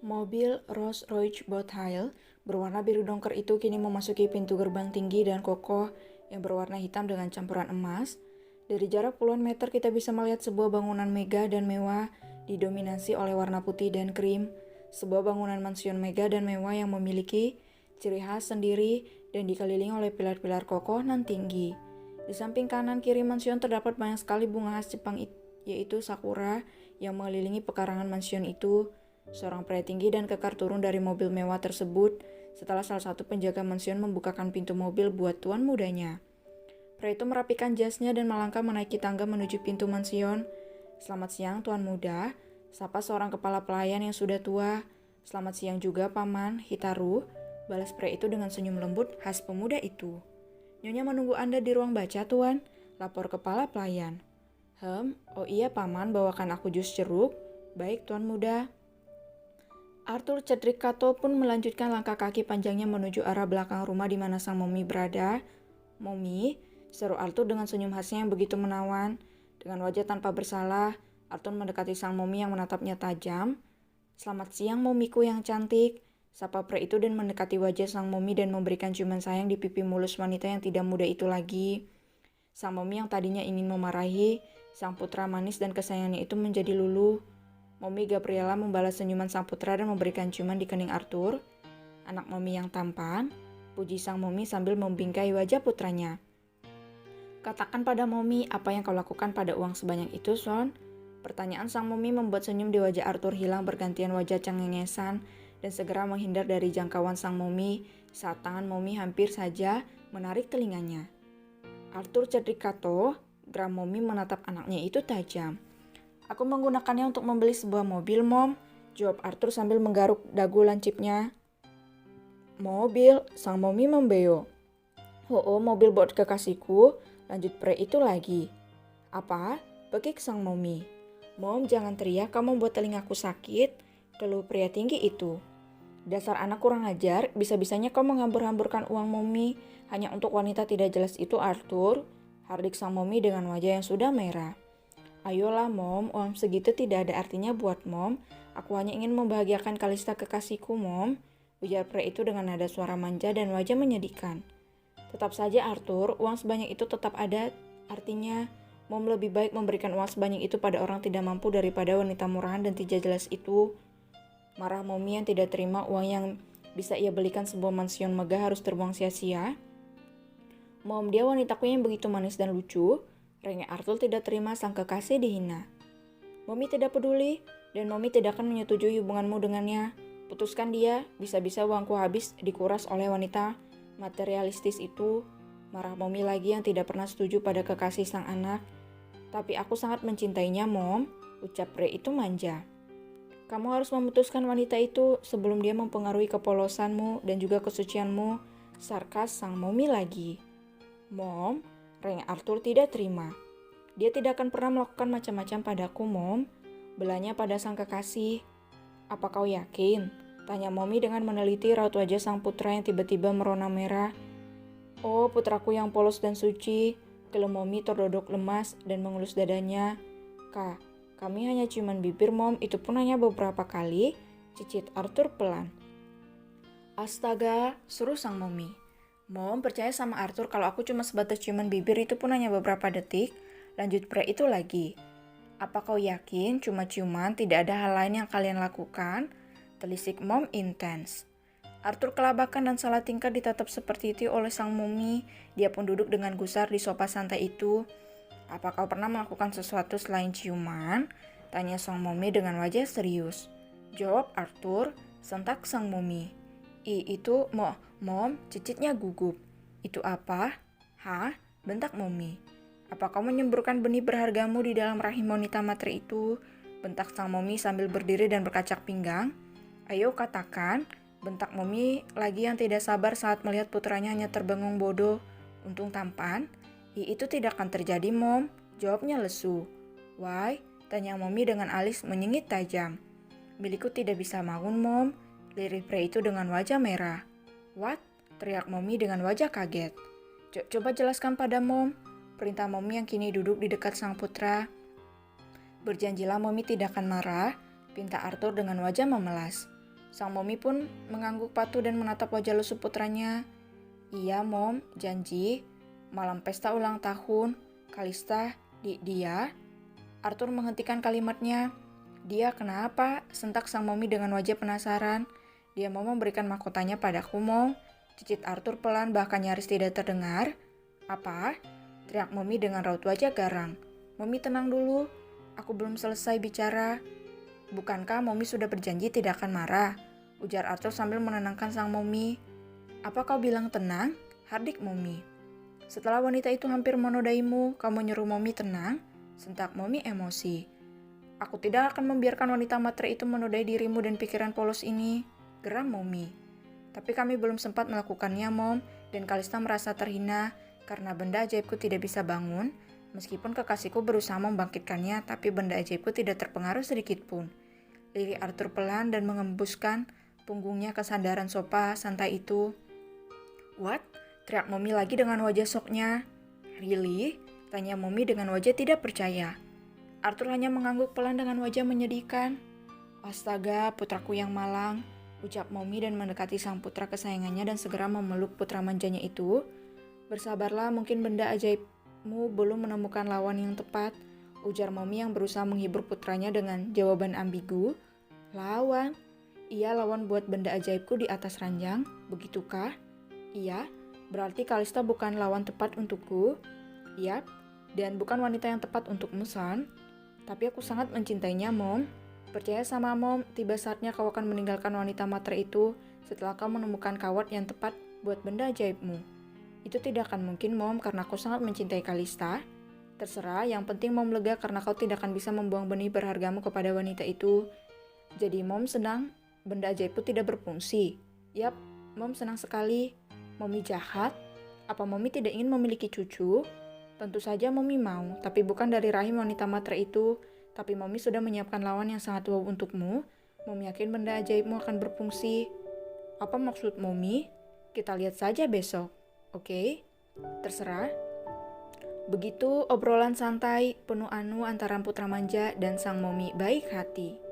Mobil Rolls-Royce Bothell berwarna biru dongker itu kini memasuki pintu gerbang tinggi dan kokoh yang berwarna hitam dengan campuran emas. Dari jarak puluhan meter kita bisa melihat sebuah bangunan megah dan mewah didominasi oleh warna putih dan krim. Sebuah bangunan mansion megah dan mewah yang memiliki ciri khas sendiri dan dikelilingi oleh pilar-pilar kokoh nan tinggi. Di samping kanan kiri mansion terdapat banyak sekali bunga khas Jepang yaitu sakura yang mengelilingi pekarangan mansion itu. Seorang pria tinggi dan kekar turun dari mobil mewah tersebut setelah salah satu penjaga mansion membukakan pintu mobil buat tuan mudanya. Pria itu merapikan jasnya dan melangkah menaiki tangga menuju pintu mansion. "Selamat siang, tuan muda," sapa seorang kepala pelayan yang sudah tua. "Selamat siang juga, Paman Hitaru," balas pria itu dengan senyum lembut khas pemuda itu. "Nyonya menunggu Anda di ruang baca, tuan," lapor kepala pelayan. Oh iya, Paman, bawakan aku jus jeruk." "Baik, tuan muda." Arthur Cedric Cato pun melanjutkan langkah kaki panjangnya menuju arah belakang rumah di mana sang Momi berada. "Momi," seru Arthur dengan senyum khasnya yang begitu menawan. Dengan wajah tanpa bersalah, Arthur mendekati sang Momi yang menatapnya tajam. "Selamat siang, Momiku yang cantik," sapa pria itu dan mendekati wajah sang Momi dan memberikan ciuman sayang di pipi mulus wanita yang tidak muda itu lagi. Sang Momi yang tadinya ingin memarahi sang putra manis dan kesayangannya itu menjadi luluh. Momi Gabriela membalas senyuman sang putra dan memberikan ciuman di kening Arthur. "Anak Momi yang tampan," puji sang Momi sambil membingkai wajah putranya. "Katakan pada Momi, apa yang kau lakukan pada uang sebanyak itu, Son?" Pertanyaan sang Momi membuat senyum di wajah Arthur hilang bergantian wajah cengengesan dan segera menghindar dari jangkauan sang Momi saat tangan Momi hampir saja menarik telinganya. "Arthur Cedric Cato," geram Momi menatap anaknya itu tajam. "Aku menggunakannya untuk membeli sebuah mobil, Mom," jawab Arthur sambil menggaruk dagu lancipnya. "Mobil?" sang Momi membeo. "Oh, mobil buat kekasihku," lanjut pria itu lagi. "Apa?" bekik sang Momi. "Mom, jangan teriak, kamu membuat telingaku sakit," keluh pria tinggi itu. "Dasar anak kurang ajar, bisa-bisanya kau menghambur-hamburkan uang Momi hanya untuk wanita tidak jelas itu, Arthur," hardik sang Momi dengan wajah yang sudah merah. "Ayolah, Mom, uang segitu tidak ada artinya buat Mom. Aku hanya ingin membahagiakan Kalista kekasihku, Mom," ujar pria itu dengan nada suara manja dan wajah menyedihkan. "Tetap saja, Arthur, uang sebanyak itu tetap ada artinya. Mom lebih baik memberikan uang sebanyak itu pada orang tidak mampu daripada wanita murahan dan tidak jelas itu," marah Momi yang tidak terima uang yang bisa ia belikan sebuah mansion megah harus terbuang sia-sia. "Mom, dia wanitaku yang begitu manis dan lucu," rengek Arthur tidak terima sang kekasih dihina. "Momi tidak peduli, dan Momi tidak akan menyetujui hubunganmu dengannya. Putuskan dia, bisa-bisa uangku habis dikuras oleh wanita materialistis itu," marah Momi lagi yang tidak pernah setuju pada kekasih sang anak. "Tapi aku sangat mencintainya, Mom," ucap pria itu manja. "Kamu harus memutuskan wanita itu sebelum dia mempengaruhi kepolosanmu dan juga kesucianmu," sarkas sang Momi lagi. "Mom," rengek Arthur tidak terima. "Dia tidak akan pernah melakukan macam-macam padaku, Mom," belanya pada sang kekasih. "Apa kau yakin?" tanya Momi dengan meneliti raut wajah sang putra yang tiba-tiba merona merah. "Oh, putraku yang polos dan suci," keluh Momi terdodok lemas dan mengelus dadanya. "Kak, kami hanya ciuman bibir, Mom, itu pun hanya beberapa kali," cicit Arthur pelan. "Astaga," seru sang Momi. "Mom, percaya sama Arthur kalau aku cuma sebatas ciuman bibir itu pun hanya beberapa detik," lanjut pria itu lagi. "Apa kau yakin cuma ciuman, tidak ada hal lain yang kalian lakukan?" telisik Mom intens. Arthur kelabakan dan salah tingkah ditatap seperti itu oleh sang Momi. Dia pun duduk dengan gusar di sofa santai itu. "Apa kau pernah melakukan sesuatu selain ciuman?" tanya sang Momi dengan wajah serius. "Jawab Arthur," sentak sang Momi. Itu Mom," cicitnya gugup. "Itu apa?" "Hah?" bentak Momi. "Apa kau menyemburkan benih berhargamu di dalam rahim wanita materi itu?" bentak sang Momi sambil berdiri dan berkacak pinggang. "Ayo katakan," bentak Momi lagi yang tidak sabar saat melihat putranya hanya terbengung bodoh. "Untung tampan." Itu tidak akan terjadi, Mom, jawabnya lesu. Why? Tanya Mommy dengan alis menyengit tajam. Milikku tidak bisa bangun, Mom, lirik pria itu dengan wajah merah. What? Teriak Mommy dengan wajah kaget. Coba jelaskan pada Mom, perintah Mommy yang kini duduk di dekat sang putra. Berjanjilah Mommy tidak akan marah, pinta Arthur dengan wajah memelas. Sang Mommy pun mengangguk patuh dan menatap wajah lesu putranya. Iya, Mom, janji. Malam pesta ulang tahun, Kalista, dia. Arthur menghentikan kalimatnya. Dia kenapa? Sentak sang Mommy dengan wajah penasaran. Dia mau memberikan mahkotanya padaku, Mom. Cicit Arthur pelan bahkan nyaris tidak terdengar. Apa? Teriak Mommy dengan raut wajah garang. Mommy tenang dulu. Aku belum selesai bicara. Bukankah Mommy sudah berjanji tidak akan marah? Ujar Arthur sambil menenangkan sang Mommy. Apa kau bilang tenang? Hardik Mommy. Setelah wanita itu hampir menodaimu, kamu nyuruh Mommy tenang? Sentak Mommy emosi. Aku tidak akan membiarkan wanita matre itu menodai dirimu dan pikiran polos ini. Geram Mommy. Tapi kami belum sempat melakukannya, Mom, dan Kalista merasa terhina karena benda ajaibku tidak bisa bangun. Meskipun kekasihku berusaha membangkitkannya, tapi benda ajaibku tidak terpengaruh sedikit pun. Lirik Arthur pelan dan mengembuskan punggungnya ke sandaran sofa santai itu. What? Teriak Mommy lagi dengan wajah syoknya. Really? Tanya Mommy dengan wajah tidak percaya. Arthur hanya mengangguk pelan dengan wajah menyedihkan. Astaga, putraku yang malang, ucap Mommy dan mendekati sang putra kesayangannya dan segera memeluk putra manjanya itu. Bersabarlah, mungkin benda ajaibmu belum menemukan lawan yang tepat, ujar Mommy yang berusaha menghibur putranya dengan jawaban ambigu. Lawan? Iya, lawan buat benda ajaibku di atas ranjang, begitukah? Iya, berarti Kalista bukan lawan tepat untukku. Yap, dan bukan wanita yang tepat untukmu, Son. Tapi aku sangat mencintainya, Mom. Percaya sama Mom, tiba saatnya kau akan meninggalkan wanita matre itu setelah kau menemukan kawat yang tepat buat benda ajaibmu. Itu tidak akan mungkin, Mom, karena kau sangat mencintai Kalista. Terserah, yang penting Mom lega karena kau tidak akan bisa membuang benih berhargamu kepada wanita itu. Jadi Mom senang benda ajaibku tidak berfungsi. Yap, Mom senang sekali. Mommy jahat? Apa Mommy tidak ingin memiliki cucu? Tentu saja Mommy mau, tapi bukan dari rahim wanita matre itu. Tapi Mommy sudah menyiapkan lawan yang sangat wow untukmu. Mommy yakin benda ajaibmu akan berfungsi. Apa maksud Mommy? Kita lihat saja besok, oke? Terserah. Begitu obrolan santai, penuh anu antara putra manja dan sang Mommy baik hati.